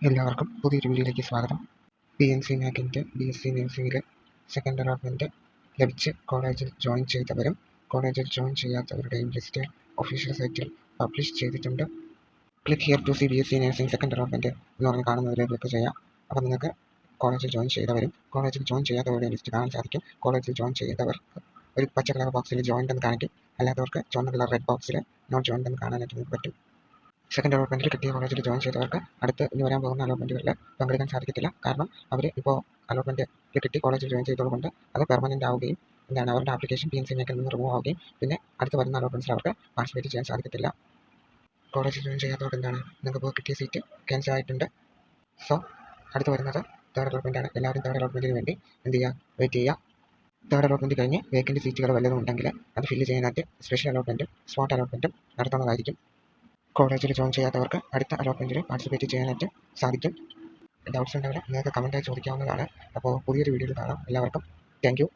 എല്ലാവർക്കും പുതിയൊരു വീഡിയോയിലേക്ക് സ്വാഗതം. PNC NACന്റെ BSc നഴ്സിംഗിലെ സെക്കൻഡ് അലോട്ട്മെൻറ്റ് ലഭിച്ച് കോളേജിൽ ജോയിൻ ചെയ്തവരും കോളേജിൽ ജോയിൻ ചെയ്യാത്തവരുടെയും ലിസ്റ്റ് ഒഫീഷ്യൽ സൈറ്റിൽ പബ്ലിഷ് ചെയ്തിട്ടുണ്ട്. Click here to see BSc nursing second allotment എന്ന് പറഞ്ഞ് കാണുന്നതിൽ ക്ലിക്ക് ചെയ്യാം. അപ്പോൾ നിങ്ങൾക്ക് കോളേജിൽ ജോയിൻ ചെയ്തവരും കോളേജിൽ ജോയിൻ ചെയ്യാത്തവരുടെയും ലിസ്റ്റ് കാണാൻ സാധിക്കും. കോളേജിൽ ജോയിൻ ചെയ്തവർക്ക് ഒരു പച്ച കളർ ബോക്സിൽ ജോയിൻ എന്ന് കാണിക്കും. അല്ലാത്തവർക്ക് ചുവന്ന കളർ റെഡ് ബോക്സിൽ നോട്ട് ജോയിൻ എന്ന് കാണാനായിട്ട് നിങ്ങൾക്ക് പറ്റും. സെക്കൻഡ് അലോട്ട്മെൻറ്റിൽ കിട്ടിയ കോളേജിൽ ജോയിൻ ചെയ്തവർക്ക് അടുത്ത് ഇനി വരാൻ പോകുന്ന അലോട്ട്മെൻറ്റുകളിൽ പങ്കെടുക്കാൻ സാധിക്കത്തില്ല. കാരണം അവർ ഇപ്പോൾ അലോട്ട്മെൻറ്റിൽ കിട്ടി കോളേജിൽ ജോയിൻ ചെയ്തതുകൊണ്ട് അത് പെർമനൻ്റ് ആവുകയും അവരുടെ ആപ്ലിക്കേഷൻ PNC NACൽ നിന്ന് റിമൂവ് ആവുകയും പിന്നെ അടുത്ത് വരുന്ന അലോട്ട്മെൻറ്റ്സിൽ അവർക്ക് പാർട്ടിസിപ്പേറ്റ് ചെയ്യാൻ സാധിക്കത്തില്ല. കോളേജിൽ ജോയിൻ ചെയ്യാത്തവർക്ക് നിങ്ങൾക്ക് ഇപ്പോൾ കിട്ടിയ സീറ്റ് ക്യാൻസൽ ആയിട്ടുണ്ട്. സോ അടുത്ത് വരുന്നത് തേർഡ് അലോട്ട്മെൻറ്റാണ്. എല്ലാവരും തേർഡ് അലോട്ട്മെൻറ്റിന് വേണ്ടി വെയിറ്റ് ചെയ്യുക. തേർഡ് അലോട്ട്മെൻറ്റ് കഴിഞ്ഞ് വേക്കൻറ്റ് സീറ്റുകൾ വല്ലതും ഉണ്ടെങ്കിൽ അത് ഫില്ല് ചെയ്യാനായിട്ട് സ്പെഷ്യൽ അലോട്ട്മെൻറ്റും സ്പോട്ട് അലോട്ട്മെൻറ്റും നടത്തുന്നതായിരിക്കും. കോളേജിൽ ജോയിൻ ചെയ്യാത്തവർക്ക് അടുത്ത അലോട്ട്മെൻറ്റിൽ പാർട്ടിസിപ്പേറ്റ് ചെയ്യാനായിട്ട് സാധിക്കും. ഡൗട്ട്സ് ഉണ്ടെങ്കിൽ നിങ്ങൾക്ക് കമൻറ്റായി ചോദിക്കാവുന്നതാണ്. അപ്പോൾ പുതിയൊരു വീഡിയോയിൽ കാണാം. എല്ലാവർക്കും താങ്ക് യു.